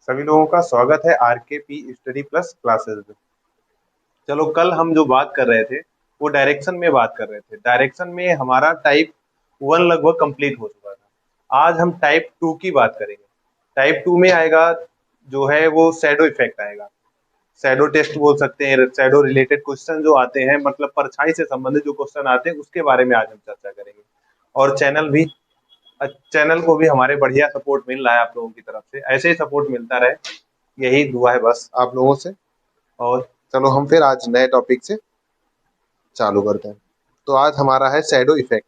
सभी लोगों का स्वागत है आरकेपी स्टडी प्लस क्लासेस में। चलो, कल हम जो बात कर रहे थे वो डायरेक्शन में बात कर रहे थे। डायरेक्शन में हमारा टाइप 1 लगभग कंप्लीट हो चुका था। आज हम टाइप 2 की बात करेंगे। टाइप 2 में आएगा जो है वो शैडो इफेक्ट आएगा। शैडो टेस्ट बोल सकते हैं। शैडो रिलेटेड क्वेश्चन जो आते हैं, मतलब परछाई से संबंधित जो क्वेश्चन आते हैं उसके बारे में आज हम चर्चा करेंगे। और चैनल को भी हमारे बढ़िया सपोर्ट मिल रहा है आप लोगों की तरफ से। ऐसे ही सपोर्ट मिलता रहे, यही दुआ है बस आप लोगों से। और चलो हम फिर आज नए टॉपिक से चालू करते हैं। तो आज हमारा है शैडो इफेक्ट।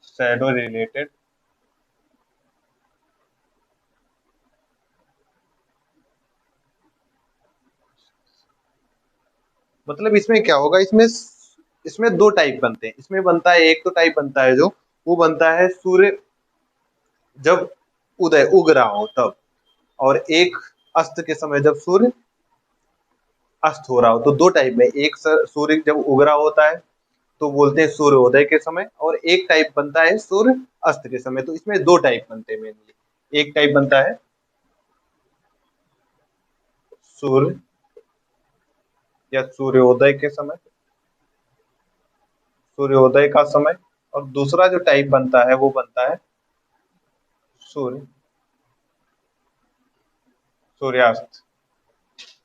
शैडो रिलेटेड मतलब इसमें क्या होगा, इसमें इसमें दो टाइप बनते हैं। इसमें बनता है, एक तो टाइप बनता है जो वो बनता है सूर्य जब उदय उग रहा हो तब, और एक अस्त के समय जब सूर्य अस्त हो रहा हो। तो दो टाइप में, एक सूर्य जब उग रहा होता है तो बोलते हैं सूर्योदय के समय, और एक टाइप बनता है सूर्य अस्त के समय। तो इसमें दो टाइप बनते हैं मेनली। एक टाइप बनता है सूर्य या सूर्योदय के समय, सूर्योदय का समय। और दूसरा जो टाइप बनता है वो बनता है सूर्य सूर्यास्त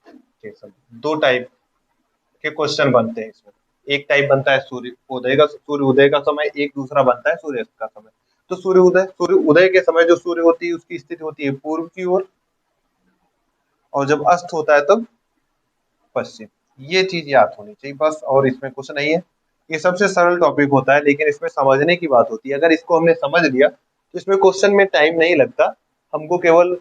के समय। दो टाइप के क्वेश्चन बनते हैं इसमें। एक टाइप बनता है सूर्य उदय का समय, एक दूसरा बनता है सूर्यास्त का समय। तो सूर्य उदय के समय जो सूर्य होती है उसकी स्थिति होती है पूर्व की ओर, और जब अस्त होता है तब पश्चिम। ये चीज याद होनी चाहिए बस, और इसमें कुछ नहीं है। ये सबसे सरल टॉपिक होता है, लेकिन इसमें समझने की बात होती है। अगर इसको हमने समझ लिया तो इसमें क्वेश्चन में टाइम नहीं लगता। हमको केवल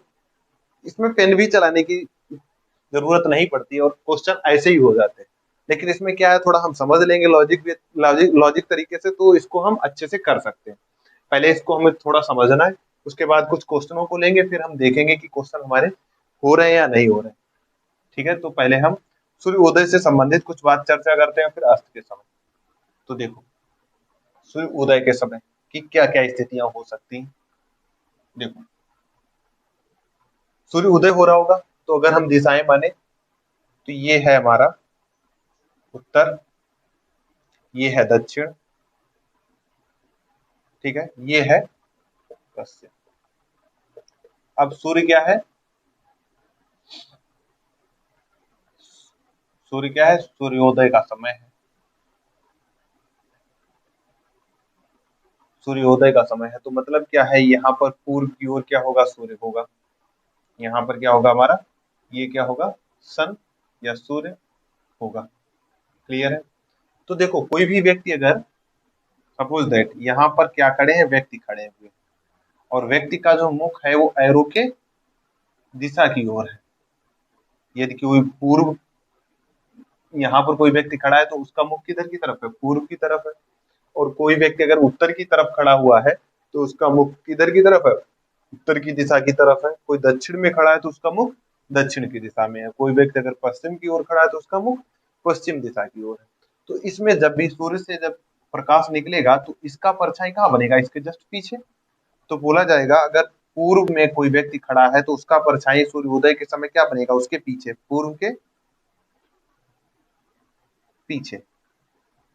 इसमें पेन भी चलाने की जरूरत नहीं पड़ती और क्वेश्चन ऐसे ही हो जाते हैं। लेकिन इसमें क्या है, थोड़ा हम समझ लेंगे लॉजिक तरीके से, तो इसको हम अच्छे से कर सकते हैं। पहले इसको हमें थोड़ा समझना है, उसके बाद कुछ क्वेश्चनों को लेंगे, फिर हम देखेंगे कि क्वेश्चन हमारे हो रहे हैं या नहीं हो रहे हैं। ठीक है, तो पहले हम सूर्योदय से संबंधित कुछ बात चर्चा करते हैं, फिर अस्त के समय। तो देखो, सूर्य उदय के समय की क्या क्या स्थितियां हो सकती हैं। देखो, सूर्य उदय हो रहा होगा तो अगर हम दिशाएं माने तो ये है हमारा उत्तर, ये है दक्षिण, ठीक है, ये है पश्चिम। अब सूर्य क्या है, सूर्य क्या है, सूर्योदय का समय है। सूर्योदय का समय है तो मतलब क्या है, यहाँ पर पूर्व की ओर क्या होगा, सूर्य होगा। यहाँ पर क्या होगा हमारा, ये क्या होगा, सन या सूर्य होगा। क्लियर है। तो देखो, कोई भी व्यक्ति अगर, सपोज दैट यहाँ पर क्या खड़े हैं, व्यक्ति खड़े हुए, और व्यक्ति का जो मुख है वो एरो के दिशा की ओर है। यदि कोई पूर्व, यहाँ पर कोई व्यक्ति खड़ा है तो उसका मुख किधर की तरफ है, पूर्व की तरफ है। और कोई व्यक्ति अगर उत्तर की तरफ खड़ा हुआ है तो उसका मुख किधर की तरफ है, उत्तर की दिशा की तरफ है। कोई दक्षिण में खड़ा है तो उसका मुख दक्षिण की दिशा में है। कोई व्यक्ति अगर पश्चिम की ओर खड़ा है तो उसका मुख पश्चिम दिशा की ओर है। तो इसमें जब भी सूर्य से जब प्रकाश निकलेगा तो इसका परछाई कहाँ बनेगा, इसके जस्ट पीछे। तो बोला जाएगा, अगर पूर्व में कोई व्यक्ति खड़ा है तो उसका परछाई सूर्योदय के समय क्या बनेगा, उसके पीछे, पूर्व के पीछे।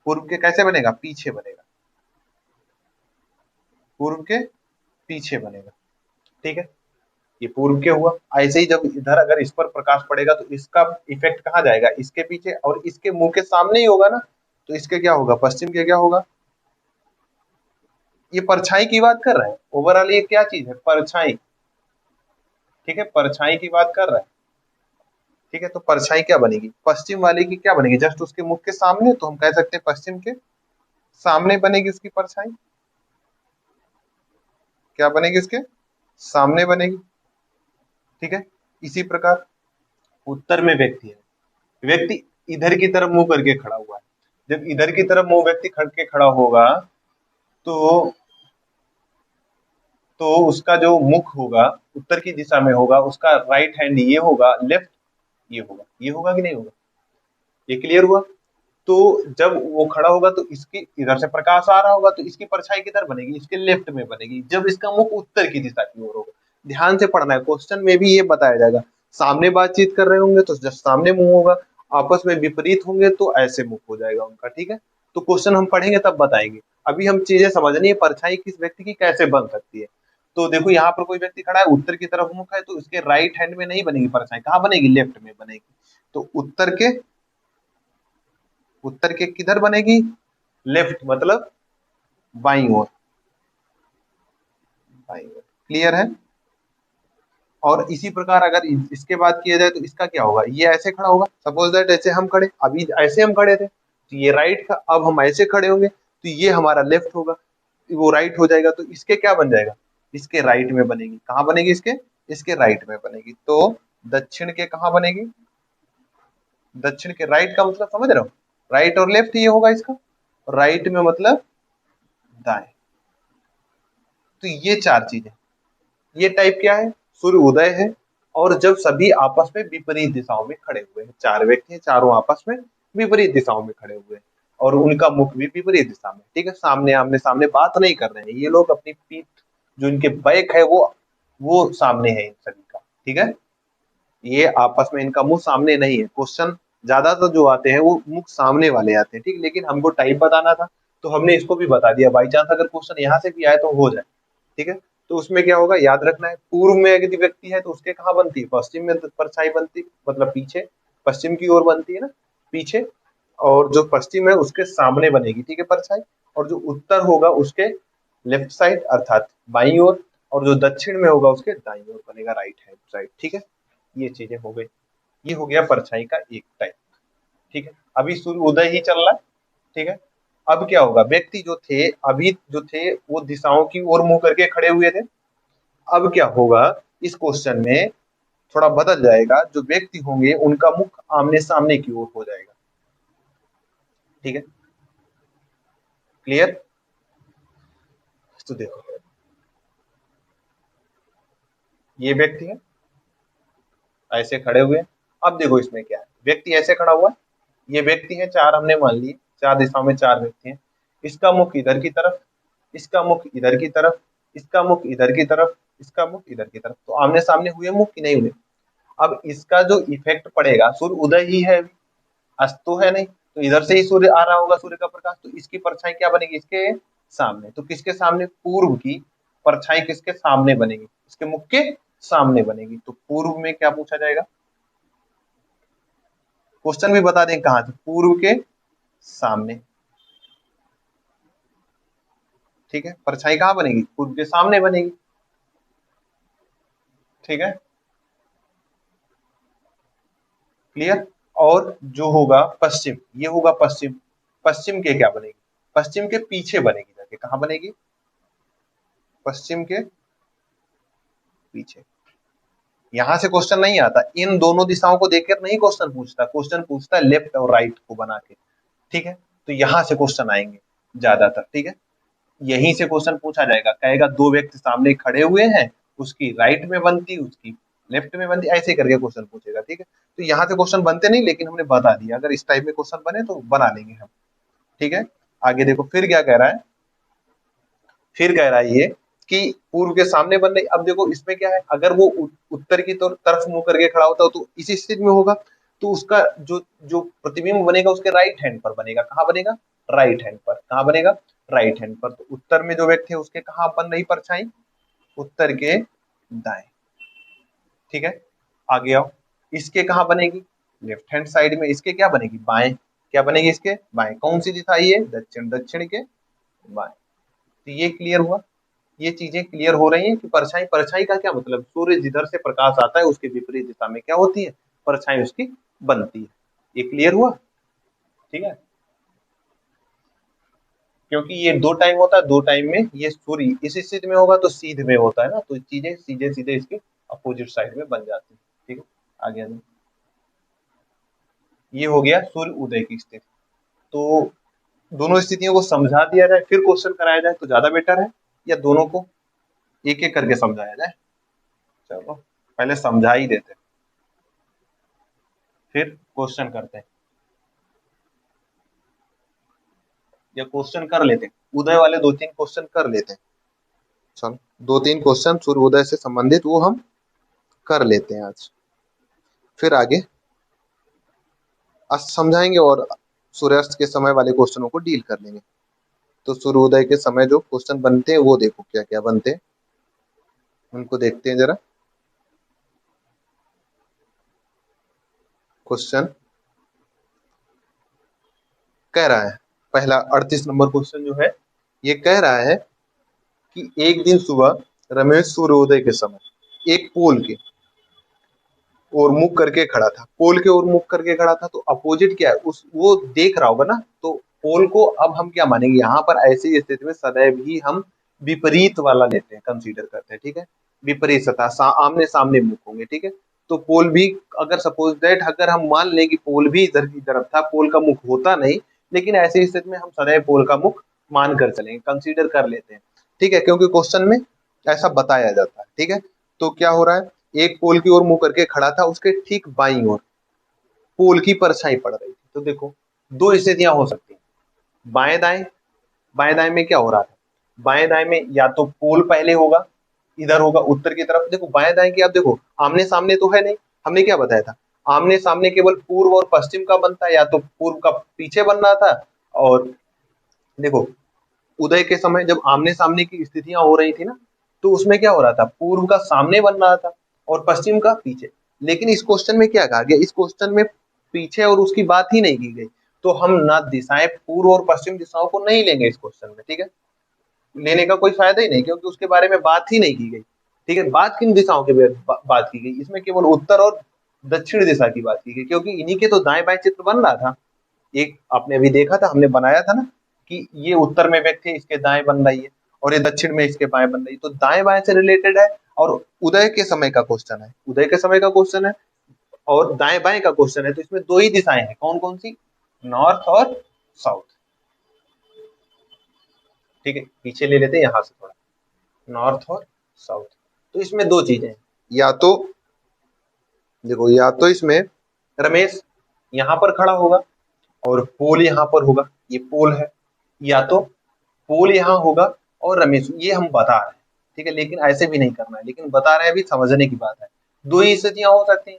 पूर्व के कैसे बनेगा, पीछे बनेगा, पूर्व के पीछे बनेगा। ठीक है, ये पूर्व के हुआ। ऐसे ही जब इधर अगर इस पर प्रकाश पड़ेगा तो इसका इफेक्ट कहाँ जाएगा, इसके पीछे, और इसके मुंह के सामने ही होगा ना। तो इसके क्या होगा, पश्चिम के क्या होगा। ये परछाई की बात कर रहे हैं, ओवरऑल ये क्या चीज है, परछाई। ठीक है, परछाई की बात कर रहे हैं। ठीक है, तो परछाई क्या बनेगी, पश्चिम वाले की क्या बनेगी, जस्ट उसके मुख के सामने। तो हम कह सकते हैं पश्चिम के सामने बनेगी उसकी परछाई। क्या बनेगी, उसके सामने बनेगी। ठीक है, इसी प्रकार उत्तर में व्यक्ति है, व्यक्ति इधर की तरफ मुंह करके खड़ा हुआ है। जब इधर की तरफ मुंह व्यक्ति करके खड़ा होगा तो उसका जो मुख होगा उत्तर की दिशा में होगा, उसका राइट हैंड ये होगा, लेफ्ट ये होगा। ये होगा कि नहीं होगा, ये क्लियर हुआ। तो जब वो खड़ा होगा तो इसकी इधर से प्रकाश आ रहा होगा, तो इसकी परछाई किधर बनेगी, इसके लेफ्ट में बनेगी, जब इसका मुख उत्तर की दिशा की ओर होगा। ध्यान से पढ़ना है, क्वेश्चन में भी ये बताया जाएगा। सामने बातचीत कर रहे होंगे तो जब सामने मुंह होगा, आपस में विपरीत होंगे तो ऐसे मुख हो जाएगा उनका। ठीक है, तो क्वेश्चन हम पढ़ेंगे तब बताएंगे। अभी हम चीजें समझनी है, परछाई किस व्यक्ति की कैसे बन सकती है। तो देखो यहाँ पर कोई व्यक्ति खड़ा है, उत्तर की तरफ मुख है, तो इसके राइट हैंड में नहीं बनेगी परछाई, कहाँ बनेगी, लेफ्ट में बनेगी। तो उत्तर के किधर बनेगी, लेफ्ट, मतलब बाईं ओर, बाईं ओर। क्लियर है। और इसी प्रकार अगर इसके बात किया जाए तो इसका क्या होगा, ये ऐसे खड़ा होगा, सपोज दैट ऐसे हम खड़े, अभी ऐसे हम खड़े थे तो ये राइट था, अब हम ऐसे खड़े होंगे तो ये हमारा लेफ्ट होगा, वो राइट हो जाएगा, तो इसके क्या बन जाएगा, इसके राइट में बनेगी। कहाँ बनेगी, इसके राइट में बनेगी। तो दक्षिण के कहाँ बनेगी, दक्षिण के राइट का मतलब समझ रहे हो, राइट और लेफ्ट ये होगा इसका, राइट में मतलब दाएं। तो ये चार चीजें, ये टाइप क्या है, सूर्य उदय है, और जब सभी आपस में विपरीत दिशाओं में खड़े हुए हैं, चार व्यक्ति हैं, चारों आपस में विपरीत दिशाओं में खड़े हुए हैं, और उनका मुख भी विपरीत दिशा में। ठीक है, सामने आमने सामने बात नहीं कर रहे हैं ये लोग, अपनी पीठ जो इनके बैक है वो सामने है इन सभी का। ठीक है, ये आपस में इनका मुंह सामने नहीं है। क्वेश्चन ज्यादातर जो आते हैं वो मुख सामने वाले आते हैं। ठीक, लेकिन हमको टाइप बताना था तो हमने इसको भी बता दिया, बाई चांस अगर क्वेश्चन यहाँ से भी आए तो हो जाए। ठीक है, तो उसमें क्या होगा, याद रखना है, पूर्व में यदि व्यक्ति है तो उसके कहाँ बनती है, पश्चिम में परछाई बनती, मतलब पीछे, पश्चिम की ओर बनती है ना, पीछे। और जो पश्चिम है उसके सामने बनेगी, ठीक है, परछाई। और जो उत्तर होगा उसके लेफ्ट साइड अर्थात बाईं ओर, और जो दक्षिण में होगा उसके दाईं ओर बनेगा, राइट हैंड साइड। ठीक है, ये चीजें हो गई। ये हो गया परछाई का एक टाइप। ठीक है, अभी सूर्य उदय ही चल रहा है। ठीक है, अब क्या होगा, व्यक्ति जो थे अभी जो थे वो दिशाओं की ओर मुंह करके खड़े हुए थे। अब क्या होगा, इस क्वेश्चन में थोड़ा बदल जाएगा, जो व्यक्ति होंगे उनका मुख आमने सामने की ओर हो जाएगा। ठीक है, क्लियर। तो देखो, ये व्यक्ति है, ऐसे खड़े हुए हैं। अब देखो इसमें क्या है, व्यक्ति ऐसे खड़ा हुआ है, ये व्यक्ति है, चार हमने मान लिए, चार दिशाओं में चार व्यक्ति हैं। इसका मुख इधर की तरफ, इसका मुख इधर की तरफ, इसका मुख इधर की तरफ, इसका मुख इधर की तरफ। तो आमने सामने हुए मुख कि नहीं हुए। अब इसका जो इफेक्ट पड़ेगा, सूर्य उदय ही है, अस्त तो है नहीं, तो इधर से ही सूर्य आ रहा होगा, सूर्य का प्रकाश, तो इसकी परछाई क्या बनेगी, इसके सामने। तो किसके सामने, पूर्व की परछाई किसके सामने बनेगी, इसके मुख के सामने बनेगी। तो पूर्व में क्या पूछा जाएगा, क्वेश्चन भी बता दें कहां से, पूर्व के सामने। ठीक है, परछाई कहां बनेगी, पूर्व के सामने बनेगी। ठीक है, क्लियर। और जो होगा पश्चिम, ये होगा पश्चिम, पश्चिम के क्या बनेगी, पश्चिम के पीछे बनेगी, जाके कहां बनेगी, पश्चिम के पीछे। यहां से क्वेश्चन नहीं आता, इन दोनों दिशाओं को देखकर नहीं क्वेश्चन पूछता, क्वेश्चन पूछता है लेफ्ट और राइट को बना के। ठीक है, तो यहां से क्वेश्चन आएंगे ज्यादातर। ठीक है, यहीं से क्वेश्चन पूछा जाएगा, कहेगा दो व्यक्ति सामने खड़े हुए हैं, उसकी राइट में बनती, उसकी लेफ्ट में बनती, ऐसे करके क्वेश्चन पूछेगा। ठीक है, तो यहाँ से क्वेश्चन बनते नहीं, लेकिन हमने बता दिया, अगर इस टाइप में क्वेश्चन बने तो बना लेंगे हम। ठीक है, आगे देखो फिर क्या कह रहा है, फिर कह रहा है ये कि पूर्व के सामने बन रही। अब देखो इसमें क्या है, अगर वो उत्तर की तरफ मुंह करके खड़ा होता तो इसी स्थिति में होगा, तो उसका जो जो प्रतिबिंब बनेगा उसके राइट हैंड पर बनेगा। कहाँ बनेगा, राइट हैंड पर। कहाँ बनेगा, राइट हैंड पर। तो उत्तर में जो व्यक्ति है उसके कहाँ बन रही परछाई, उत्तर के दाएं। ठीक है, आगे आओ, इसके कहाँ बनेगी, लेफ्ट हैंड साइड में। इसके क्या बनेगी, बाएं। क्या बनेगी, इसके बाएं। कौन सी दिशा है ये, दक्षिण, दक्षिण के बाएं। तो ये क्लियर हुआ, ये चीजें क्लियर हो रही हैं कि परछाई, परछाई का क्या मतलब, सूर्य जिधर से प्रकाश आता है उसके विपरीत दिशा में क्या होती है, परछाई उसकी बनती है। ये क्लियर हुआ। ठीक है, क्योंकि ये दो टाइम होता है, दो टाइम में ये सूर्य इस स्थिति में होगा तो सीध में होता है ना, तो चीजें सीधे सीधे इसके अपोजिट साइड में बन जाती है। ठीक है, आगे आ जाओ। ये हो गया सूर्य उदय की स्थिति। तो दोनों स्थितियों को समझा दिया जाए फिर क्वेश्चन कराया जाए तो ज्यादा बेटर है, या दोनों को एक एक करके समझाया जाए। चलो पहले समझा ही देते फिर क्वेश्चन करते हैं। या क्वेश्चन कर लेते हैं, उदय वाले 2-3 क्वेश्चन कर लेते हैं। चलो 2-3 क्वेश्चन सूर्योदय से संबंधित वो हम कर लेते हैं आज, फिर आगे समझाएंगे और सूर्यास्त के समय वाले क्वेश्चनों को डील कर लेंगे। तो सूर्योदय के समय जो क्वेश्चन बनते हैं वो देखो क्या क्या बनते हैं, उनको देखते हैं जरा। क्वेश्चन कह रहा है, पहला 38 नंबर क्वेश्चन जो है ये कह रहा है कि एक दिन सुबह रमेश सूर्योदय के समय एक पोल के और मुख करके खड़ा था, पोल के और मुख करके खड़ा था, तो अपोजिट क्या है उस वो देख रहा होगा ना, तो पोल को अब हम क्या मानेंगे, यहाँ पर ऐसी स्थिति में सदैव ही हम विपरीत वाला लेते हैं, कंसीडर करते हैं, ठीक है। विपरीत सतह आमने सामने मुख होंगे, ठीक है। तो पोल भी अगर सपोज दैट अगर हम मान लें कि पोल भी इधर की तरफ था, पोल का मुख होता नहीं, लेकिन ऐसी स्थिति में हम सदैव पोल का मुख मान कर चलेंगे, कंसीडर कर लेते हैं, ठीक है, क्योंकि क्वेश्चन में ऐसा बताया जाता है, ठीक है। तो क्या हो रहा है, एक पोल की ओर मुंह करके खड़ा था, उसके ठीक बाईं ओर पोल की परछाई पड़ रही थी। तो देखो दो स्थितियां हो सकती हैं, बाएं दाएं, बाएं दाएं में क्या हो रहा था, बाएं दाएं में या तो पोल पहले होगा, इधर होगा उत्तर की तरफ। देखो बाएं दाएं की आप देखो आमने सामने तो है नहीं, हमने क्या बताया था, आमने सामने केवल पूर्व और पश्चिम का बनता है, या तो पूर्व का पीछे बन रहा था, और देखो उदय के समय जब आमने सामने की स्थितियां हो रही थी ना, तो उसमें क्या हो रहा था, पूर्व का सामने बन रहा था और पश्चिम का पीछे। लेकिन इस क्वेश्चन में क्या कहा गया, इस क्वेश्चन में पीछे और उसकी बात ही नहीं की गई, तो हम ना दिशाएं पूर्व और पश्चिम दिशाओं को नहीं लेंगे इस क्वेश्चन में, ठीक है। लेने का कोई फायदा ही नहीं, क्योंकि उसके बारे में बात ही नहीं की गई, ठीक है। बात किन दिशाओं की बात की गई, इसमें केवल उत्तर और दक्षिण दिशा की बात की गई, क्योंकि इन्हीं के तो दाएं बाएं चित्र बन रहा था। एक आपने अभी देखा था, हमने बनाया था ना कि ये उत्तर में व्यक्ति है, इसके दाएं बन रही है, और ये दक्षिण में इसके बाएं बन रही है, तो दाएं बाएं से रिलेटेड है। और उदय के समय का क्वेश्चन है, उदय के समय का क्वेश्चन है, और दाएं बाएं का क्वेश्चन है, तो इसमें दो ही दिशाएं हैं, कौन कौन सी, नॉर्थ और साउथ, ठीक है। पीछे ले लेते हैं यहां से थोड़ा, नॉर्थ और साउथ। तो इसमें दो चीजें हैं, या तो देखो, या तो इसमें रमेश यहाँ पर खड़ा होगा और पोल यहाँ पर होगा, ये पोल है, या तो पोल यहाँ होगा और रमेश, ये हम बता रहे हैं, ठीक है, लेकिन ऐसे भी नहीं करना है, लेकिन बता रहे हैं भी, समझने की बात है। दो ही स्थितियां हो सकती हैं,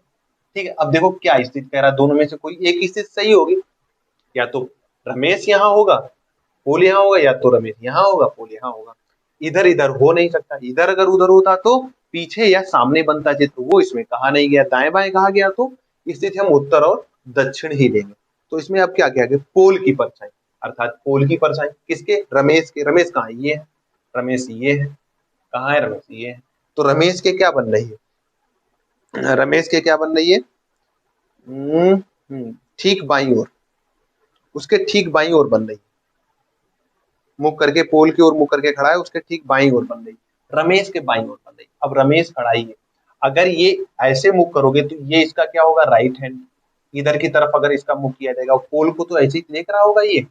ठीक है। अब देखो क्या स्थिति कह रहा है, दोनों में से कोई एक स्थिति सही होगी, या तो रमेश यहाँ होगा, पोल यहाँ होगा, या तो रमेश यहाँ होगा, पोल यहाँ होगा। इधर इधर हो नहीं सकता, इधर अगर उधर होता तो पीछे या सामने बनता चित्र, वो इसमें कहा नहीं गया, दाएं बाएं कहा गया, तो स्थिति हम उत्तर और दक्षिण ही लेंगे। तो इसमें अब क्या किया गया, पोल की परछाई, अर्थात पोल की परछाई किसके, रमेश के। रमेश कहाँ है, ये है, रमेश ये है, कहाँ है रमेश, ये है। तो रमेश के क्या बन रही है, रमेश के क्या बन रही है, ठीक बाई ओर, उसके ठीक बाई ओर बन रही है, मुख करके पोल की ओर मुख करके खड़ा है, उसके ठीक बाई ओर बन रही, रमेश के बाई ओर बन रही। अब रमेश खड़ा ही है, अगर ये ऐसे मुख करोगे तो ये इसका क्या होगा, राइट हैंड, इधर की तरफ अगर इसका मुख किया जाएगा, पोल को तो ऐसे ही देख रहा होगा ये,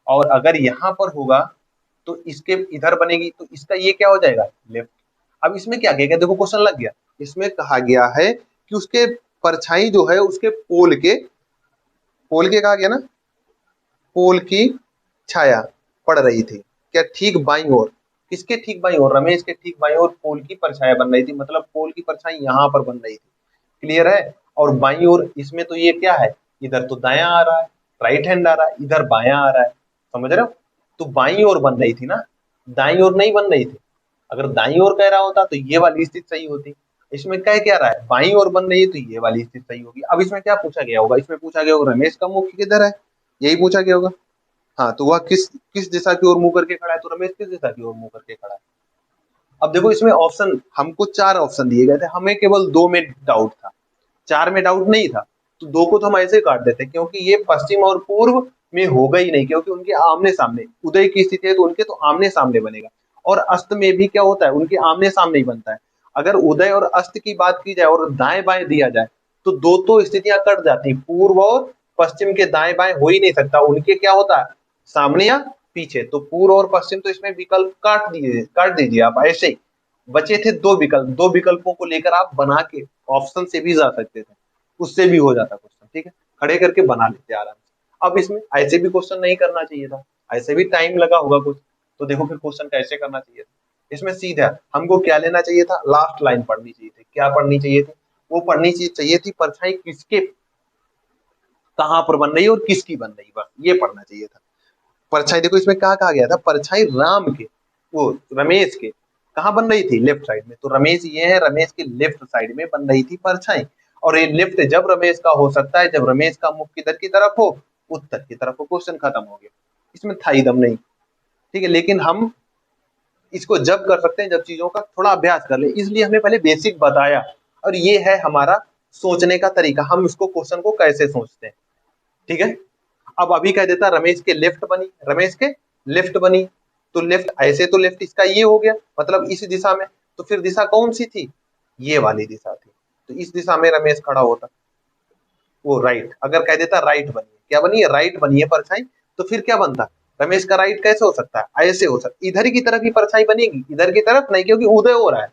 और अगर यहाँ पर होगा तो इसके इधर बनेगी, तो इसका ये क्या हो जाएगा, लेफ्ट। अब इसमें क्या किया गया, देखो क्वेश्चन लग गया, इसमें कहा गया है कि उसके परछाई जो है उसके पोल के कहा गया ना, पोल की छाया पड़ रही थी, क्या ठीक बाईं ओर, किसके ठीक बाईं ओर, रमेश के ठीक बाईं ओर पोल की परछाया बन रही थी, मतलब पोल की परछाई यहाँ पर बन रही थी, क्लियर है। और बाईं ओर इसमें तो ये क्या है, इधर तो दायां आ रहा है, राइट हैंड आ रहा है, इधर बायां आ रहा है, समझ रहे हो। तो बाईं ओर बन रही थी ना, दाईं ओर नहीं बन रही थी। अगर दाईं ओर कह रहा होता तो ये वाली स्थिति सही होती, इसमें कह क्या रहा है, बाईं ओर बन रही है, तो ये वाली स्थिति सही होगी। अब इसमें क्या पूछा गया होगा, इसमें पूछा गया होगा रमेश का मुख किधर है, यही पूछा गया होगा। हाँ, तो वह किस किस दिशा की ओर मुंह करके खड़ा है, तो रमेश किस दिशा की ओर मुंह करके खड़ा है। अब देखो इसमें ऑप्शन, हमको 4 ऑप्शन दिए गए थे, हमें केवल 2 में डाउट था, 4 में डाउट नहीं था, तो 2 को तो हम ऐसे काट देते, क्योंकि ये पश्चिम और पूर्व में होगा ही नहीं, क्योंकि उनके आमने सामने उदय की स्थिति है, तो उनके तो आमने सामने बनेगा। और अस्त में भी क्या होता है, उनके आमने सामने ही बनता है। अगर उदय और अस्त की बात की जाए और दाएं बाएं दिया जाए, तो दो तो स्थितियां कट जाती, पूर्व और पश्चिम के दाएं बाएं हो ही नहीं सकता, उनके क्या होता है, सामने या पीछे। तो पूर्व और पश्चिम, तो इसमें विकल्प काट दीजिए आप, ऐसे ही बचे थे 2 विकल्प, 2 विकल्पों को लेकर आप बना के ऑप्शन से भी जा सकते थे, उससे भी हो जाता क्वेश्चन, ठीक है, खड़े करके बना लेते आराम से। अब इसमें ऐसे भी क्वेश्चन नहीं करना चाहिए था, ऐसे भी टाइम लगा होगा कुछ। तो देखो फिर क्वेश्चन कैसे करना चाहिए था, इसमें सीधा हमको क्या लेना चाहिए था, लास्ट लाइन पढ़नी चाहिए थी। क्या पढ़नी चाहिए थी, वो पढ़नी चाहिए थी परछाई किसके कहाँ पर बन रही है और किसकी बन रही है, बस ये पढ़ना चाहिए था। परछाई देखो इसमें क्या कहा गया था, परछाई राम के, वो रमेश के कहाँ बन रही थी, लेफ्ट साइड में। तो रमेश ये है, रमेश के लेफ्ट साइड में बन रही थी परछाई। और ये लेफ्ट जब रमेश का हो सकता है जब रमेश का मुख किधर की तरफ हो, उत्तर की तरफ हो। क्वेश्चन खत्म हो गया, इसमें था ही दम नहीं। ठीक है, लेकिन हम इसको जब कर सकते हैं जब चीजों का थोड़ा अभ्यास कर ले, इसलिए हमने पहले बेसिक बताया। और ये है हमारा सोचने का तरीका, हम इसको क्वेश्चन को कैसे सोचते हैं। ठीक है, अब अभी कह देता रमेश के लेफ्ट बनी, रमेश के लेफ्ट बनी, तो लेफ्ट ऐसे तो लेफ्ट इसका ये हो गया, मतलब इस दिशा में। तो फिर दिशा कौन सी थी, ये वाली दिशा थी। तो इस दिशा में रमेश खड़ा होता, वो राइट। अगर कह देता राइट बनी है, क्या बनी है, राइट बनी है परछाई, तो फिर क्या बनता, रमेश का राइट कैसे हो सकता है, ऐसे हो सकता, इधर की तरफ ही परछाई बनेगी, इधर की तरफ नहीं, क्योंकि उदय हो रहा है।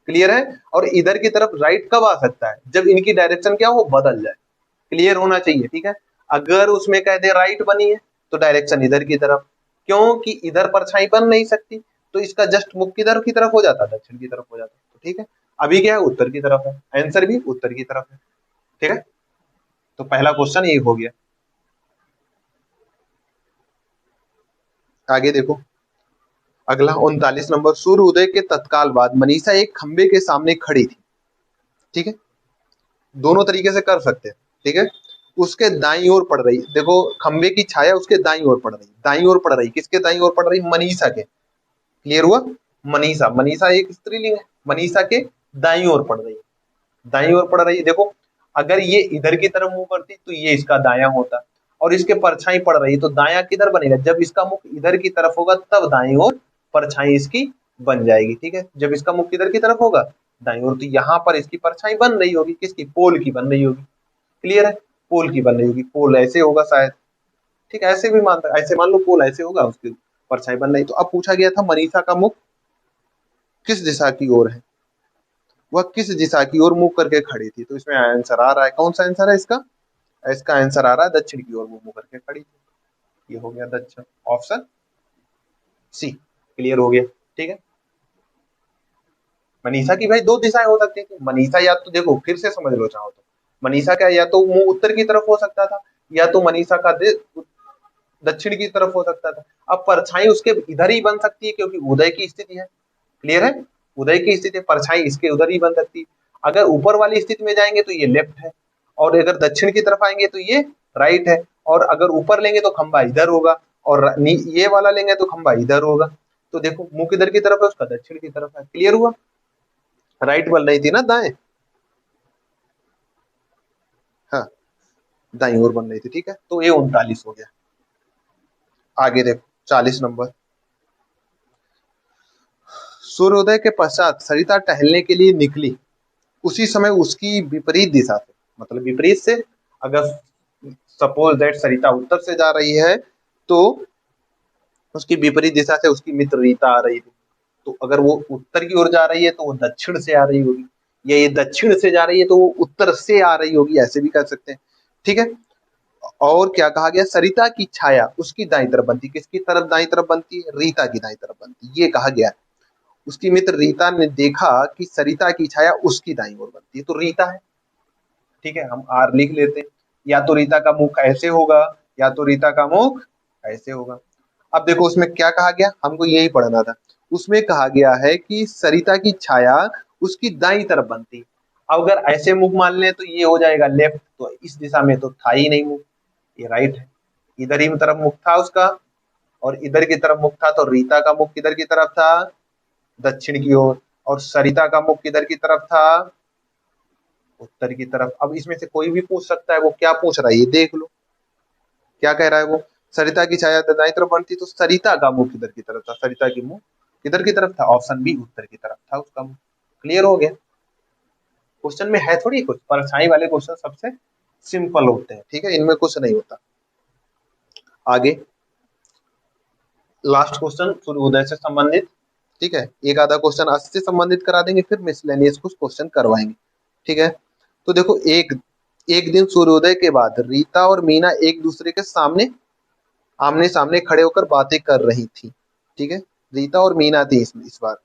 क्लियर है, और इधर की तरफ राइट कब आ सकता है, जब इनकी डायरेक्शन क्या हो, बदल जाए। क्लियर होना चाहिए, ठीक है। अगर उसमें कह दे राइट बनी है तो डायरेक्शन इधर की तरफ, क्योंकि इधर परछाई बन नहीं सकती, तो इसका जस्ट मुख किधर की तरफ हो जाता, दक्षिण की तरफ हो जाता। तो ठीक है, अभी क्या है, उत्तर की तरफ है, आंसर भी उत्तर की तरफ है। ठीक है, तो पहला क्वेश्चन ये हो गया। आगे देखो, अगला 39 नंबर, सूर्य उदय के तत्काल बाद मनीषा एक खंबे के सामने खड़ी थी। ठीक है, दोनों तरीके से कर सकते हैं। ठीक है, उसके दाईं ओर पड़ रही, देखो खंबे की छाया उसके दाईं ओर पड़ रही, दाईं ओर पड़ रही, किसके दाईं ओर पड़ रही, मनीषा के। क्लियर हुआ, मनीषा, मनीषा एक स्त्रीलिंग है, मनीषा के दाईं ओर पड़ रही है, दाईं ओर पड़ रही है। देखो अगर ये इधर की तरफ मुंह करती तो ये इसका दायां होता, और इसके परछाई पड़ रही तो दायां किधर बनेगा, जब इसका मुख इधर की तरफ होगा तब दाईं ओर परछाई इसकी बन जाएगी। ठीक है, जब इसका मुख किधर की तरफ होगा, दाईं ओर, तो यहाँ पर इसकी परछाई बन रही होगी, किसकी, पोल की बन रही होगी। क्लियर है, पोल की बन रही होगी, पोल ऐसे होगा शायद। ठीक है, ऐसे भी मानता, ऐसे मान लो पोल ऐसे होगा, उसकी परछाई बन रही। तो अब पूछा गया था मनीषा का मुख किस दिशा की ओर है, वह किस दिशा की ओर मुंह करके खड़ी थी। तो इसमें आंसर आ रहा है, कौन सा आंसर है इसका, इसका आंसर आ रहा है दक्षिण की ओर मुंह करके खड़ी थी। ये हो गया दक्षिण, ऑप्शन सी। क्लियर हो गया, ठीक है। मनीषा की भाई दो दिशाएं हो सकती थी, मनीषा या तो देखो फिर से समझ लो चाहो तो, मनीषा का या तो मुंह उत्तर की तरफ हो सकता था, या तो मनीषा का दक्षिण की तरफ हो सकता था। अब परछाई उसके इधर ही बन सकती है क्योंकि उदय की स्थिति है। क्लियर है, उदय की स्थिति, परछाई इसके उधर ही बन सकती है। अगर ऊपर वाली स्थिति में जाएंगे तो ये लेफ्ट है, और अगर दक्षिण की तरफ आएंगे तो ये राइट है। और अगर ऊपर लेंगे तो खंबा इधर होगा, और ये वाला लेंगे तो खंबा इधर होगा। तो देखो मुंह किधर की तरफ है, उसका दक्षिण की तरफ है। क्लियर हुआ, राइट बन रही थी ना दाएं, हाँ दाई ओर बन रही थी। ठीक है, तो ये 39 हो गया। आगे देखो 40 नंबर, सूर्योदय के पश्चात सरिता टहलने के लिए निकली, उसी समय उसकी विपरीत दिशा से, मतलब विपरीत से, अगर सपोज दैट सरिता उत्तर से जा रही है तो उसकी विपरीत दिशा से उसकी मित्र रीता आ रही थी। तो अगर वो उत्तर की ओर जा रही है तो वो दक्षिण से आ रही होगी, या ये दक्षिण से जा रही है तो वो उत्तर से आ रही होगी, ऐसे भी कर सकते हैं। ठीक है, और क्या कहा गया, सरिता की छाया उसकी दाई तरफ बनती, किसकी तरफ दाई तरफ बनती है, रीता की दाई तरफ बनती, ये कहा गया। उसकी मित्र रीता ने देखा कि सरिता की छाया उसकी दाई ओर बनती है, तो रीता है। ठीक है, हम आर लिख लेते हैं, या तो रीता का मुख ऐसे होगा, या तो रीता का मुख ऐसे होगा। अब देखो उसमें क्या कहा गया, हमको यही पढ़ना था। उसमें कहा गया है कि सरिता की छाया उसकी दाई तरफ बनती। अब अगर ऐसे मुख मान ले तो ये हो जाएगा लेफ्ट, तो इस दिशा में तो था ही नहीं मुख, ये राइट है। इधर ही तरफ मुख था उसका, और इधर की तरफ मुख था, तो रीता का मुख किधर की तरफ था, दक्षिण की ओर। और सरिता का मुख किधर की तरफ था, उत्तर की तरफ। अब इसमें से कोई भी पूछ सकता है, वो क्या पूछ रहा है ये देख लो, क्या कह रहा है वो, सरिता की छाया दाई तरफ बनती, तो सरिता का मुंह किधर की तरफ था, सरिता की मुंह किधर की तरफ था, ऑप्शन बी उत्तर की तरफ था उसका मुंह। क्लियर हो गया, क्वेश्चन में है थोड़ी कुछ, परछाई वाले क्वेश्चन सबसे सिंपल होते हैं। ठीक है, इनमें कुछ नहीं होता। आगे लास्ट क्वेश्चन सूर्योदय से संबंधित। ठीक है, एक आधा क्वेश्चन आज से संबंधित करा देंगे, फिर मिसलेनियस कुछ क्वेश्चन करवाएंगे। ठीक है, तो देखो एक एक दिन सूर्योदय के बाद रीता और मीना एक दूसरे के सामने आमने सामने खड़े होकर बातें कर रही थी। ठीक है, रीता और मीना थी इस बार।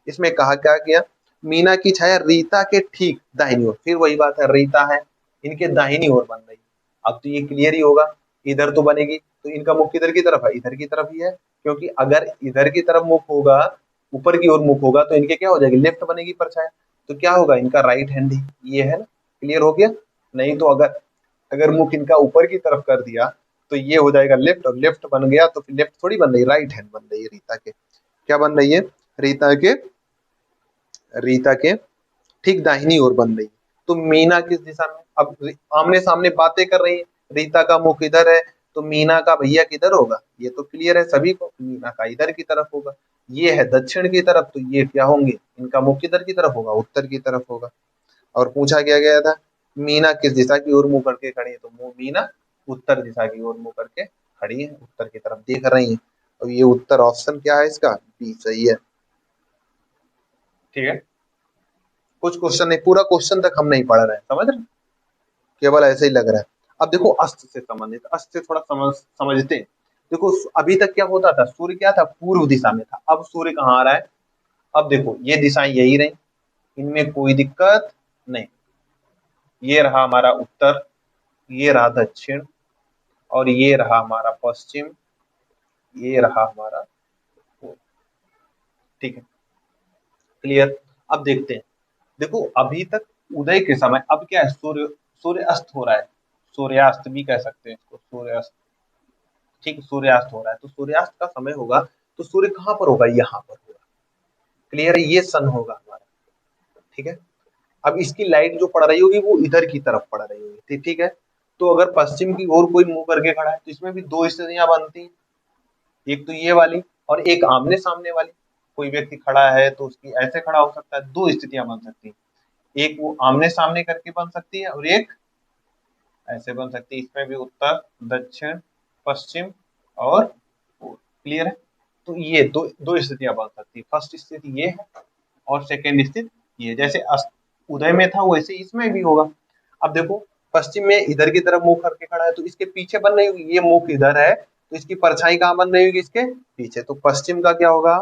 इसमें कहा क्या गया, मीना की छाया रीता के ठीक दाहिनी ओर, फिर वही बात है, रीता है, इनके दाहिनी ओर बन रही है। अब तो ये क्लियर ही होगा, इधर तो बनेगी, तो इनका मुख किधर की तरफ है, इधर की तरफ ही है, क्योंकि अगर इधर की तरफ मुख होगा, ऊपर की ओर मुख होगा, तो इनके क्या हो जाएगी, लेफ्ट बनेगी परछाया, तो क्या होगा, इनका राइट हैंड ही ये है ना। क्लियर हो गया। नहीं तो अगर अगर मुख इनका ऊपर की तरफ कर दिया, तो ये हो जाएगा लेफ्ट, और लेफ्ट बन गया तो फिर लेफ्ट थोड़ी बन रही, राइट हैंड बन रही है रीता के। क्या बन रही है, रीता के रीता के ठीक दाहिनी ओर बन रही है। तो मीना किस दिशा में, अब आमने सामने बातें कर रही है, रीता का मुख इधर है, तो मीना का भैया किधर होगा, ये तो क्लियर है सभी को, मीना का इधर की तरफ होगा। ये है दक्षिण की तरफ, तो ये क्या होंगे, इनका मुख किधर की तरफ होगा, उत्तर की तरफ होगा। और पूछा क्या गया था, मीना किस दिशा की ओर मुंह करके खड़ी है, तो मीना उत्तर दिशा की ओर मुंह करके खड़ी है, उत्तर की तरफ देख रही है। और ये उत्तर ऑप्शन क्या है इसका, बी सही है। ठीक है, कुछ क्वेश्चन नहीं, पूरा क्वेश्चन तक हम नहीं पढ़ रहे हैं, समझ रहे हैं? केवल ऐसे ही लग रहा है। अब देखो अस्त से संबंधित, अस्त से थोड़ा समझते हैं। देखो अभी तक क्या होता था, सूर्य क्या था, पूर्व दिशा में था, अब सूर्य कहाँ आ रहा है। अब देखो ये दिशाएं यही रही, इनमें कोई दिक्कत नहीं। ये रहा हमारा उत्तर, ये रहा दक्षिण, और ये रहा हमारा पश्चिम, ये रहा हमारा पूर्व। ठीक है, क्लियर। अब देखते हैं, देखो अभी तक उदय के समय, अब क्या है, सूर्य सूर्य अस्त हो रहा है, सूर्यास्त भी कह सकते हैं इसको, सूर्यास्त। ठीक, सूर्यास्त हो रहा है, तो सूर्यास्त का समय होगा, तो सूर्य कहाँ पर होगा, यहाँ पर होगा। क्लियर है, ये सन होगा हमारा। ठीक है, अब इसकी लाइट जो पड़ रही होगी वो इधर की तरफ पड़ रही होगी। ठीक है, तो अगर पश्चिम की ओर कोई मुंह करके खड़ा है, तो इसमें भी दो स्थितियां बनती हैं, एक तो ये वाली, और एक आमने सामने वाली। कोई व्यक्ति खड़ा है तो उसकी ऐसे खड़ा हो सकता है, दो स्थितियां बन सकती हैं, एक वो आमने सामने करके बन सकती है, और एक ऐसे बन सकती है। इसमें भी उत्तर, दक्षिण, पश्चिम और पूर्व। क्लियर है, तो ये दो दो स्थितियां बन सकती है, फर्स्ट स्थिति ये है, और सेकेंड स्थिति ये, जैसे उदय में था वैसे इसमें भी होगा। अब देखो पश्चिम में इधर की तरफ मुंह करके खड़ा है, तो इसके पीछे बन रही होगी, ये मुख इधर है, तो इसकी परछाई कहाँ बन रही होगी, इसके पीछे, तो पश्चिम का क्या होगा,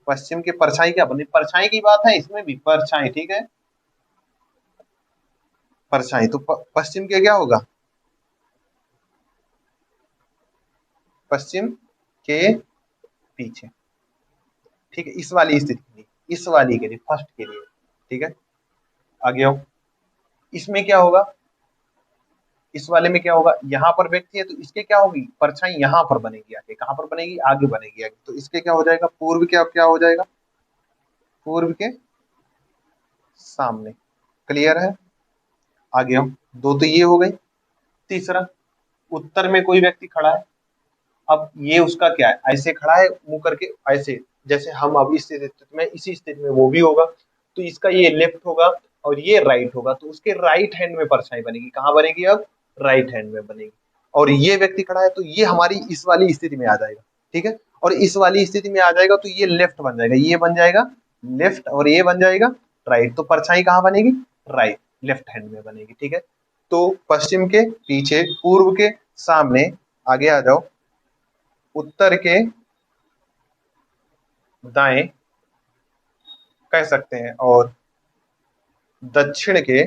पश्चिम की परछाई क्या बनी, परछाई की बात है इसमें भी, परछाई। ठीक है, परछाई, तो पश्चिम के क्या होगा, पश्चिम के पीछे। ठीक है, इस वाली स्थिति के लिए, इस वाली के लिए, फर्स्ट के लिए। ठीक है, आगे आओ, इसमें क्या होगा, इस वाले में क्या होगा, यहाँ पर व्यक्ति है तो इसके क्या होगी, परछाई यहाँ पर बनेगी, आगे कहाँ पर बनेगी, आगे बनेगी आगे, तो इसके क्या हो जाएगा, पूर्व के, अब क्या हो जाएगा, पूर्व के सामने। क्लियर है, आगे आओ, दो तो ये हो गई। तीसरा, उत्तर में कोई व्यक्ति खड़ा है, अब ये उसका क्या है, ऐसे खड़ा है मुंह करके, ऐसे, जैसे हम अब इस स्थिति में, इसी स्थिति में वो भी होगा, तो इसका ये लेफ्ट होगा और ये राइट होगा, तो उसके राइट हैंड में परछाई बनेगी, कहाँ बनेगी, अब राइट हैंड में बनेगी। और ये व्यक्ति खड़ा है, तो ये हमारी इस वाली स्थिति में आ जाएगा। ठीक है, और इस वाली स्थिति में आ जाएगा, तो ये लेफ्ट बन जाएगा, ये बन जाएगा लेफ्ट, और ये बन जाएगा राइट, तो परछाई कहाँ बनेगी, राइट, लेफ्ट हैंड में बनेगी। ठीक है, तो पश्चिम के पीछे, पूर्व के सामने, आगे आ जाओ, उत्तर के दाएं कह सकते हैं, और दक्षिण के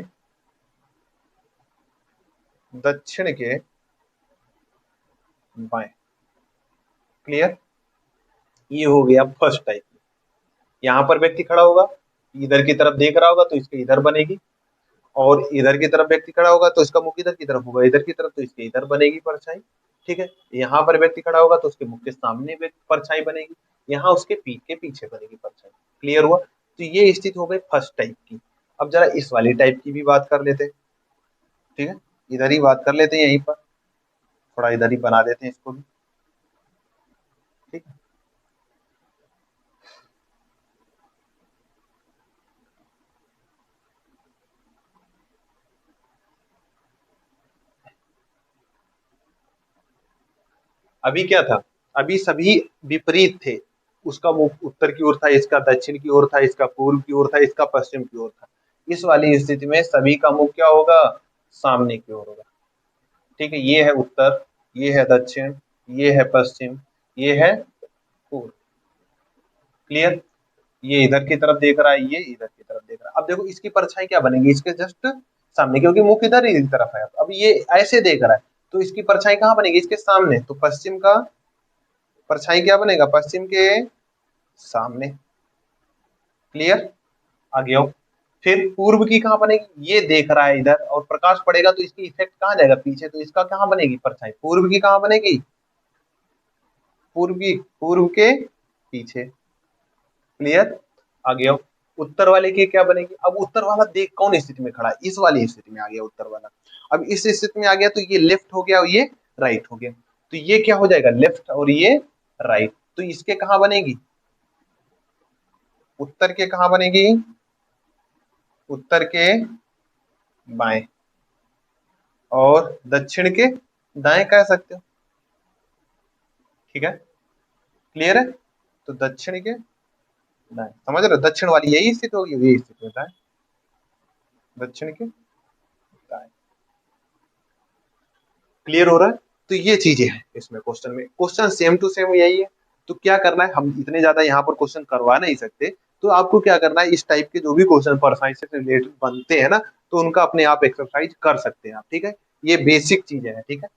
बाएं। क्लियर, ये हो गया फर्स्ट टाइप। यहाँ पर व्यक्ति खड़ा होगा, इधर की तरफ देख रहा होगा, तो इसके इधर बनेगी, और इधर की तरफ व्यक्ति खड़ा होगा तो इसका मुख इधर की तरफ होगा, इधर की तरफ, तो इसके इधर बनेगी परछाई। ठीक है, यहाँ पर व्यक्ति खड़ा होगा तो उसके मुख के सामने परछाई बनेगी, यहाँ उसके पीठ के पीछे बनेगी परछाई। क्लियर हुआ, तो ये स्थिति हो गई फर्स्ट टाइप की। अब जरा इस वाली टाइप की भी बात कर लेते हैं। ठीक है, इधर ही बात कर लेते हैं, यहीं पर थोड़ा इधर ही बना देते हैं इसको भी। ठीक है, अभी क्या था, अभी सभी विपरीत थे, उसका मुख उत्तर की ओर था, इसका दक्षिण की ओर था, इसका पूर्व की ओर था, इसका पश्चिम की ओर था। इस वाली स्थिति में सभी का मुख क्या होगा, सामने की ओर होगा। ठीक है, ये है उत्तर, ये है दक्षिण, ये है पश्चिम, ये है पूर्व। क्लियर? ये इधर की तरफ देख रहा है, ये इधर की तरफ देख रहा है। अब देखो इसकी परछाई क्या बनेगी, इसके जस्ट सामने, क्योंकि मुख इधर ही तरफ है। अब ये ऐसे देख रहा है, तो इसकी परछाई कहाँ बनेगी, इसके सामने। तो पश्चिम का परछाई क्या बनेगा, पश्चिम के सामने। क्लियर? आगे आओ। फिर पूर्व की कहाँ बनेगी, ये देख रहा है इधर, और प्रकाश पड़ेगा तो इसकी इफेक्ट कहाँ जाएगा, पीछे। तो इसका कहाँ बनेगी परछाई, पूर्व की कहाँ बनेगी, पूर्व की, पूर्व के पीछे। क्लियर? आगे आओ। उत्तर वाले की क्या बनेगी, अब उत्तर वाला देख कौन स्थिति में खड़ा है, इस वाली स्थिति में आ गया उत्तर वाला। अब इस स्थिति में आ गया तो ये लेफ्ट हो गया और ये राइट हो गया। तो ये क्या हो जाएगा, लेफ्ट और ये राइट। तो इसके कहाँ बनेगी, उत्तर के कहाँ बनेगी, उत्तर के बाएं, और दक्षिण के दाएं कह सकते हो। ठीक है? क्लियर है? तो दक्षिण के दाएं, समझ रहे हो, दक्षिण वाली यही स्थिति होगी, यही स्थिति होता है, दक्षिण के दाएं। क्लियर हो रहा है? तो ये चीजें हैं इसमें क्वेश्चन में, क्वेश्चन सेम टू सेम यही है। तो क्या करना है, हम इतने ज्यादा यहाँ पर क्वेश्चन करवा नहीं सकते, तो आपको क्या करना है, इस टाइप के जो भी क्वेश्चन परसाई से रिलेटेड बनते हैं ना, तो उनका अपने आप एक्सरसाइज कर सकते हैं आप। ठीक है? ये बेसिक चीजें हैं। ठीक है?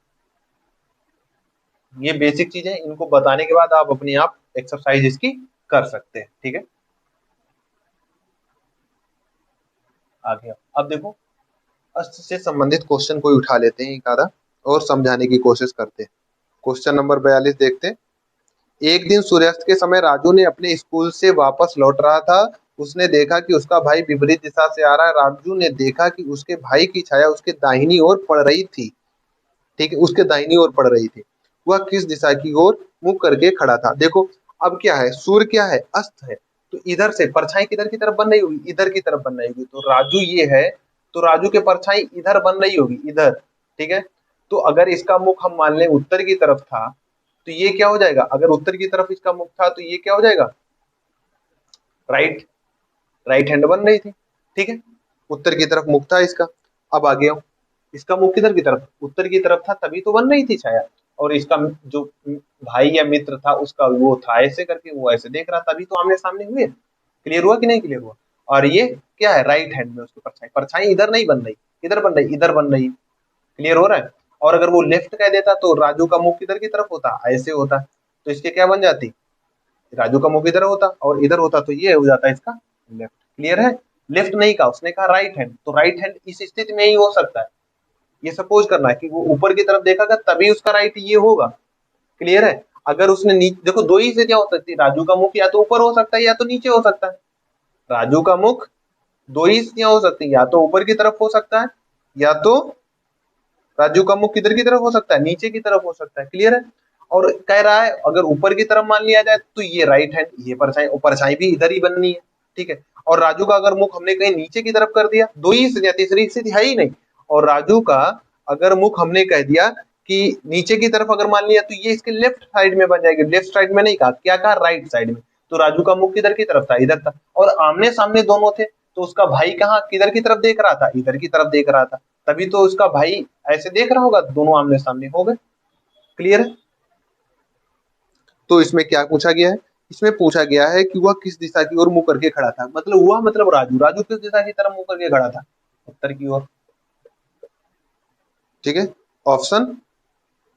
ये बेसिक चीजें, इनको बताने के बाद आप अपने आप एक्सरसाइज इसकी कर सकते हैं। ठीक है? आगे अब देखो, अस्त्र से संबंधित क्वेश्चन कोई उठा लेते हैं एक आधा, और समझाने की कोशिश करते हैं। क्वेश्चन नंबर 42 देखते हैं। एक दिन सूर्यास्त के समय राजू ने अपने स्कूल से वापस लौट रहा था। उसने देखा कि उसका भाई विपरीत दिशा से आ रहा है। राजू ने देखा कि उसके भाई की छाया उसके दाहिनी ओर पड़ रही थी। ठीक है, उसके दाहिनी ओर पड़ रही थी। वह किस दिशा की ओर मुंह करके खड़ा था। देखो, अब क्या है, सूर्य क्या है, अस्त है। तो इधर से परछाई किधर की तरफ बन रही होगी, इधर की तरफ बन रही होगी। तो राजू ये है, तो राजू के परछाई इधर बन रही होगी, इधर। ठीक है? तो अगर इसका मुख हम मान लें उत्तर की तरफ था, तो ये क्या हो जाएगा, अगर उत्तर की तरफ इसका मुख था तो ये क्या हो जाएगा, राइट, राइट हैंड बन रही थी। ठीक है? उत्तर की तरफ मुख था इसका। अब आ गया, इसका मुख किधर की तरफ, उत्तर की तरफ था, तभी तो बन रही थी छाया। और इसका जो भाई या मित्र था उसका वो था ऐसे करके, वो ऐसे देख रहा, तभी तो आमने सामने हुए। क्लियर हुआ कि नहीं क्लियर हुआ? और ये क्या है, राइट हैंड में उसकी परछाई, परछाई इधर नहीं बन रही, किधर बन रही, इधर बन रही। क्लियर हो रहा है? और अगर वो लेफ्ट कह देता तो राजू का मुख किधर की तरफ होता, ऐसे होता। तो इसके क्या बन जाती, राजू का मुख इधर होता और इधर होता, तो ये हो जाता इसका लेफ्ट। क्लियर है? लेफ्ट नहीं कहा उसने, कहा राइट हैंड। तो राइट हैंड इस स्थिति में ही हो सकता है। ये सपोज करना है कि वो ऊपर की तरफ देखागा तभी उसका राइट ये होगा। क्लियर है? अगर उसने नीचे, देखो दो ही स्थितियां हो सकती है, राजू का मुख या तो ऊपर हो सकता है या तो नीचे हो सकता है। राजू का मुख दो ही स्थितियां हो सकती है, या तो ऊपर की तरफ हो सकता है, या तो राजू का मुख किधर की तरफ हो सकता है, नीचे की तरफ हो सकता है। क्लियर है? और कह रहा है अगर ऊपर की तरफ मान लिया जाए तो ये राइट हैंड, ये परछाई, और परछाई भी इधर ही बननी है। ठीक है? और राजू का अगर मुख हमने कहीं नीचे की तरफ कर दिया, दो ही स्थिति, तीसरी स्थिति है ही नहीं। और राजू का अगर मुख हमने कह दिया कि नीचे की तरफ अगर मान लिया, तो ये इसके लेफ्ट साइड में बन जाएगी। लेफ्ट साइड में नहीं कहा, क्या कहा, राइट साइड में। तो राजू का मुख किधर की तरफ था, इधर था। और आमने सामने दोनों थे, तो उसका भाई कहाँ, किधर की तरफ देख रहा था, इधर की तरफ देख रहा था। तभी तो उसका भाई ऐसे देख रहा होगा, दोनों आमने सामने हो गए। क्लियर है? तो इसमें क्या पूछा गया है, इसमें पूछा गया है कि वह किस दिशा की ओर मुंह करके खड़ा था। मतलब हुआ, मतलब राजू, राजू किस दिशा की तरफ मुंह करके खड़ा था, उत्तर की ओर। ठीक है? Option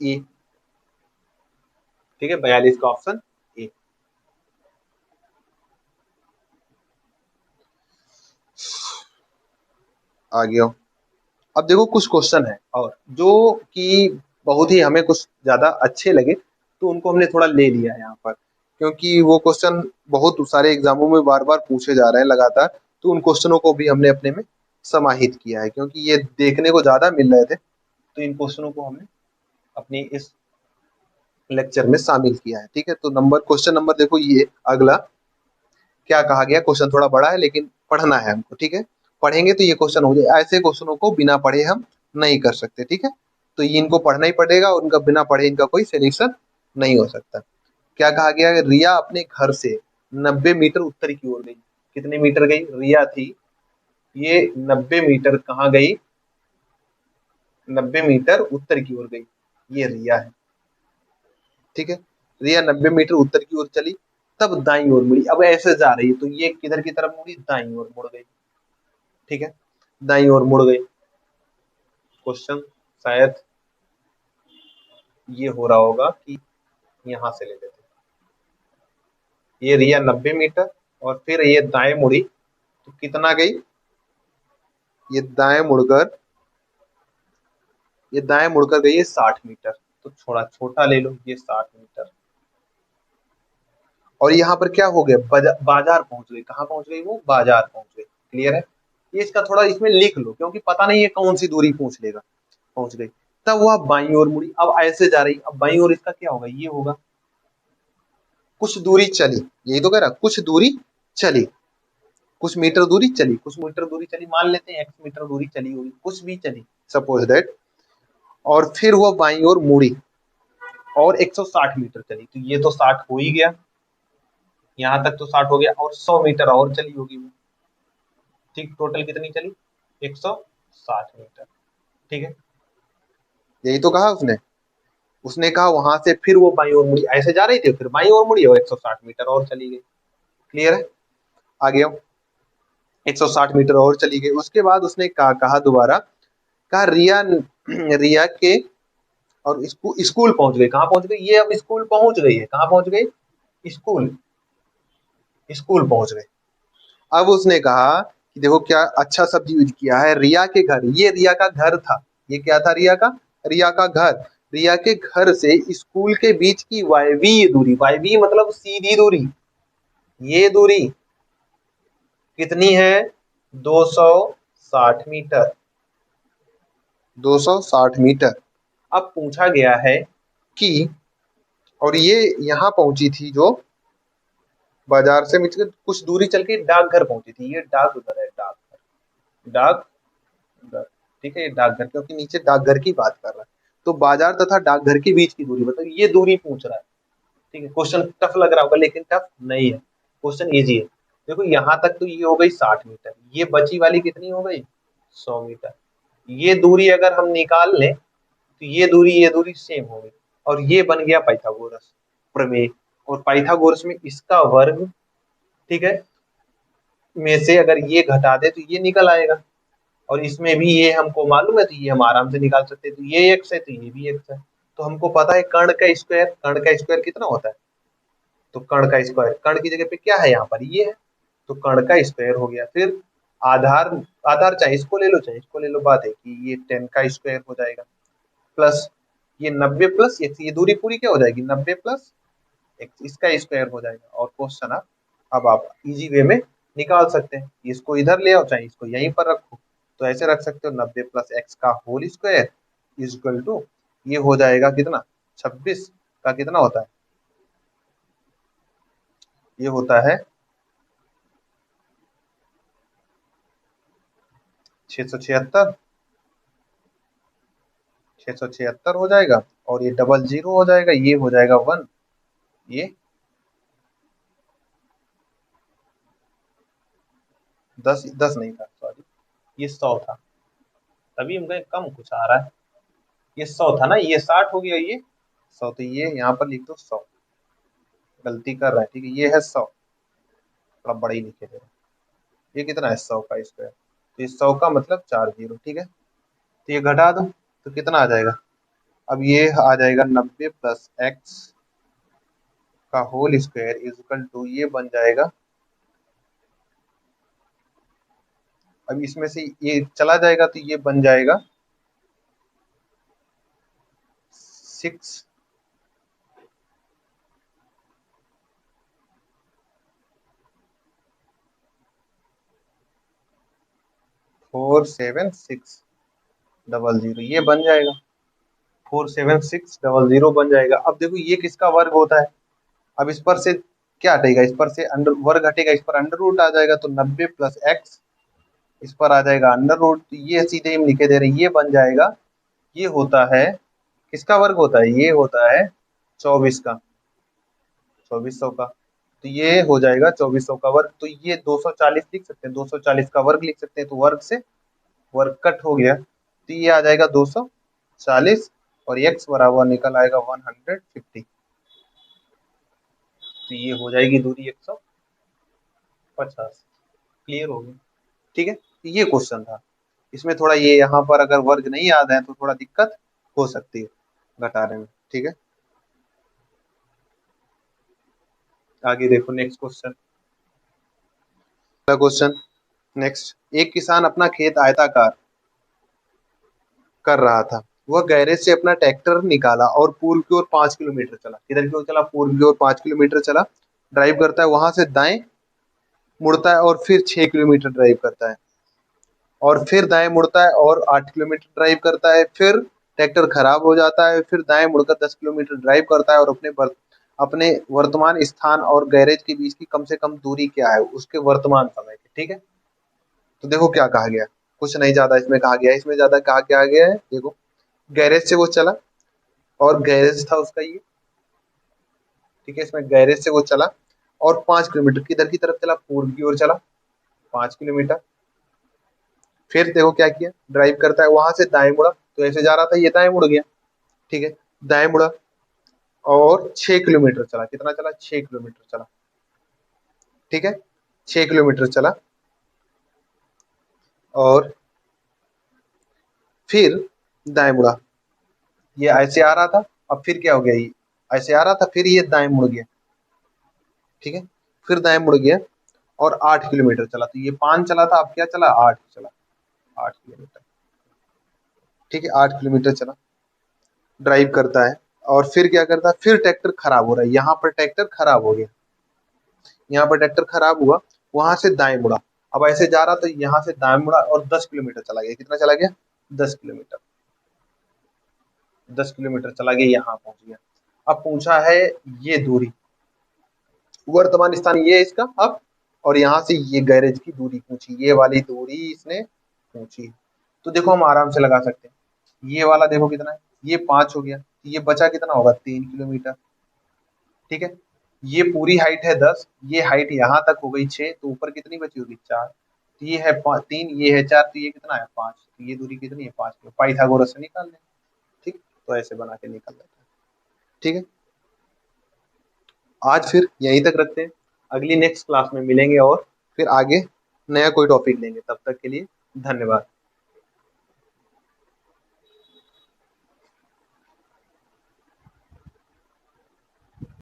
A. ठीक है, 42 का ऑप्शन ए। आ गया। अब देखो कुछ क्वेश्चन है और जो कि बहुत ही हमें कुछ ज्यादा अच्छे लगे, तो उनको हमने थोड़ा ले लिया है यहाँ पर, क्योंकि वो क्वेश्चन बहुत सारे एग्जामों में बार बार पूछे जा रहे हैं लगातार। तो उन क्वेश्चनों को भी हमने अपने में समाहित किया है, क्योंकि ये देखने को ज्यादा मिल रहे थे। तो इन क्वेश्चनों को हमने अपनी इस लेक्चर में शामिल किया है। ठीक है? तो क्वेश्चन नंबर देखो, ये अगला क्या कहा गया, क्वेश्चन थोड़ा बड़ा है लेकिन पढ़ना है हमको। ठीक है? पढ़ेंगे तो ये क्वेश्चन हो जाए, ऐसे क्वेश्चनों को बिना पढ़े हम नहीं कर सकते। ठीक है? तो ये इनको पढ़ना ही पड़ेगा, और उनका बिना पढ़े इनका कोई सोल्यूशन नहीं हो सकता। क्या कहा गया, रिया अपने घर से 90 मीटर उत्तर की ओर गई। कितने मीटर गई, रिया थी, ये 90 मीटर कहाँ गई, 90 मीटर उत्तर की ओर गई। ये रिया है। ठीक है। रिया 90 मीटर उत्तर की ओर चली, तब दाईं ओर मुड़ी। अब ऐसे जा रही है तो ये किधर की तरफ मुड़ी, दाईं ओर मुड़ गई। ठीक है, दाईं ओर मुड़ गई। क्वेश्चन शायद ये हो रहा होगा कि यहां से ले लेते हैं। ये रिया 90 मीटर और फिर ये दाएं मुड़ी, तो कितना गई, ये दाएं मुड़कर, ये दाएं मुड़कर गई है 60 मीटर। तो थोड़ा छोटा ले लो, ये 60 मीटर। और यहाँ पर क्या हो गया, बाजार पहुंच गई। कहाँ पहुंच गई वो, बाजार पहुंच गई। क्लियर है। ये इसका थोड़ा इसमें लिख लो, क्योंकि पता नहीं है कौन सी दूरी पूछ लेगा। पहुंच गई, तब वह बाईं ओर मुड़ी। अब ऐसे जा रही, अब बाईं ओर इसका क्या होगा, ये होगा। कुछ दूरी चली, यही तो कह रहा, कुछ दूरी चली, कुछ मीटर दूरी चली, कुछ मीटर दूरी चली, मान लेते हैं एक्स मीटर दूरी चली होगी, कुछ भी चली, सपोज दैट। और फिर वह बाईं ओर मुड़ी और 160 मीटर चली, तो ये तो 60 हो ही गया, यहाँ तक तो 60 हो गया, और 100 मीटर और चली होगी वो। ठीक, टोटल कितनी चली, 160 मीटर। ठीक है, यही तो कहा उसने। उसने कहा वहां से फिर वो बाईं ओर मुड़ी, ऐसे जा रही थी, फिर बाईं ओर मुड़ी और 160 मीटर और चली गई। क्लियर है। आगे हम 160 मीटर और चली गई। उसके बाद उसने कहा दोबारा, कहा रिया, रिया के, और स्कूल पहुंच गई। कहाँ पहुंच गई ये, अब स्कूल पहुंच गई है। कहाँ पहुंच गई, स्कूल, स्कूल पहुंच गए। अब उसने कहा कि देखो क्या अच्छा शब्द यूज किया है, रिया के घर। ये रिया का घर था, ये क्या था, रिया का, रिया का घर। रिया के घर से स्कूल के बीच की वायवीय दूरी, वायवीय मतलब सीधी दूरी, ये दूरी कितनी है, 260 मीटर। 260 मीटर। अब पूछा गया है कि, और ये यहाँ पहुंची थी जो, बाजार से मिलकर कुछ दूरी चल के डाकघर पहुंची थी। ये डाक उधर है, डाकघर, डाकघर। ठीक है, ये डाकघर, क्योंकि नीचे डाकघर की बात कर रहा है। तो बाजार तथा डाकघर के बीच की दूरी, मतलब ये दूरी पूछ रहा है। ठीक है, क्वेश्चन टफ लग रहा होगा, लेकिन टफ नहीं है, क्वेश्चन इजी है। देखो यहाँ तक तो ये हो गई 60 मीटर, ये बची वाली कितनी हो गई, 100 मीटर। ये दूरी अगर हम निकाल लें तो ये दूरी सेम हो गई, और ये बन गया पाइथागोरस प्रमेय। और पाइथागोरस में इसका वर्ग, ठीक है, में से अगर ये घटा दे तो ये निकल आएगा। और इसमें भी ये हमको मालूम है, तो ये हम आराम से निकाल सकते हैं। तो ये एक्स है तो ये भी एक्स है। तो हमको पता है कर्ण का स्क्वायर, कर्ण का स्क्वायर कितना होता है, तो कर्ण का स्क्वायर, कर्ण की जगह पे क्या है, यहाँ पर ये है, तो कर्ण का स्क्वायर हो गया। फिर आधार, आधार चाहे इसको ले लो चाहे इसको ले लो, बात है कि ये 10 का स्क्वायर हो जाएगा, प्लस ये 90 प्लस एक्स, ये दूरी पूरी क्या हो जाएगी, 90 प्लस एक्स, इसका स्क्वायर हो जाएगा। और क्वेश्चन अब आप इजी वे में निकाल सकते हैं। इसको इधर ले आओ चाहे इसको यहीं पर रखो, तो ऐसे रख सकते हो, 90 प्लस एक्स का whole square is equal to, ये हो जाएगा कितना, 26 का कितना होता है, ये होता है 676, 676 हो जाएगा। और ये डबल जीरो हो जाएगा, ये हो जाएगा 1, ये 10, 10 नहीं था सॉरी, ये 100 था, तभी हम कहें कम कुछ आ रहा है। ये 100 था ना, ये 60 हो गया, ये 100, तो ये यहाँ पर लिख दो 100, गलती कर रहा है। ठीक है, ये है 100, थोड़ा बड़ा ही लिखे दे रहा है। ये कितना है, 100 का स्क्वायर, तो ये 100 का मतलब 4 जीरो। ठीक है, तो ये घटा दो तो कितना आ जाएगा, अब ये आ जाएगा 90 प्लस एक्स का whole square is equal to, ये बन जाएगा, अब इसमें से ये चला जाएगा तो ये बन जाएगा 6, 4760, ये बन जाएगा, 4760 बन जाएगा। अब देखो ये किसका वर्ग होता है, अब इस पर से क्या हटेगा, इस पर से अंडर वर्ग हटेगा, इस पर अंडर रूट आ जाएगा, तो 90 प्लस एक्स, इस पर आ जाएगा अंडर रूट, तो ये सीधे हम लिखे दे रहे हैं, ये बन जाएगा, ये होता है किसका वर्ग होता है, ये होता है 24 का, 2400 का। तो ये हो जाएगा 2400 का वर्ग, तो ये 240 लिख सकते हैं, 240 का वर्ग लिख सकते हैं, तो वर्ग से वर्ग कट हो गया, तो ये आ जाएगा 240, और x बराबर निकल आएगा 150। तो ये हो जाएगी दूरी 150। क्लियर हो गया? ठीक है, तो ये क्वेश्चन था। इसमें थोड़ा ये यहाँ पर अगर वर्ग नहीं याद है तो थोड़ा दिक्कत हो सकती है घटाने में। ठीक है, आगे देखो नेक्स्ट क्वेश्चन। क्वेश्चन नेक्स्ट, एक किसान अपना खेत आयताकार कर रहा था। वह गैरेज से अपना ट्रैक्टर निकाला और पूर्व की ओर 5 किलोमीटर चला। किधर की ओर चला? पूर्व की ओर 5 किलोमीटर चला। ड्राइव करता है, वहां से दाएं मुड़ता है और फिर 6 किलोमीटर ड्राइव करता है, और फिर दाएं मुड़ता है और 8 किलोमीटर ड्राइव करता है। फिर ट्रैक्टर खराब हो जाता है, फिर दाएं मुड़कर 10 किलोमीटर ड्राइव करता है, और अपने वर्तमान स्थान और गैरेज के बीच की कम से कम दूरी क्या है उसके वर्तमान समय की। ठीक है, तो देखो क्या कहा गया, कुछ नहीं ज्यादा इसमें कहा गया है। इसमें ज्यादा कहा क्या गया है, देखो गैरेज से वो चला, और गैरेज था उसका ये। ठीक है, इसमें गैरेज से वो चला और 5 किलोमीटर किधर की तरफ चला? पूर्व की ओर चला 5 किलोमीटर। फिर देखो क्या किया, ड्राइव करता है, वहां से दाएं मुड़ा, तो ऐसे जा रहा था, ये दाएं मुड़ गया। ठीक है, दाएं मुड़ा और 6 किलोमीटर चला। कितना चला? 6 किलोमीटर चला। ठीक है, 6 किलोमीटर चला, और फिर दाएं मुड़ा। ये ऐसे आ रहा था, अब फिर क्या हो गया, ये ऐसे आ रहा था, फिर ये दाएं मुड़ गया। ठीक है, फिर दाएं मुड़ गया और 8 किलोमीटर चला। तो ये 5 चला था, अब क्या चला? 8 चला, 8 किलोमीटर। ठीक है, 8 किलोमीटर चला, ड्राइव करता है, और फिर क्या करता है? फिर ट्रैक्टर खराब हो रहा है, यहाँ पर ट्रैक्टर खराब हो गया, यहाँ पर ट्रैक्टर खराब हुआ, वहां से दाएं मुड़ा। अब ऐसे जा रहा तो यहाँ से दाएं मुड़ा और 10 किलोमीटर चला गया। कितना चला गया? 10 किलोमीटर। 10 किलोमीटर चला गया, यहाँ पहुंच गया। अब पूछा है ये दूरी, वर्तमान स्थान ये है इसका अब, और यहाँ से ये गैरेज की दूरी पूछी, ये वाली दूरी इसने पूछी। तो देखो हम आराम से लगा सकते हैं। ये वाला देखो कितना है, ये 5 हो गया, ये बचा कितना होगा? 3 किलोमीटर। ठीक है, ये पूरी हाइट है 10, ये हाइट यहाँ तक हो गई 6, तो ऊपर कितनी बची होगी? 4। तो ये है 3, ये है 4, तो ये कितना है? 5। तो ये दूरी कितनी है? 5। पाइथागोरस से निकाल लें। ठीक, तो ऐसे बना के निकाल लेते हैं। ठीक है, आज फिर यहीं तक रखते हैं, अगली नेक्स्ट क्लास में मिलेंगे और फिर आगे नया कोई टॉपिक लेंगे। तब तक के लिए धन्यवाद।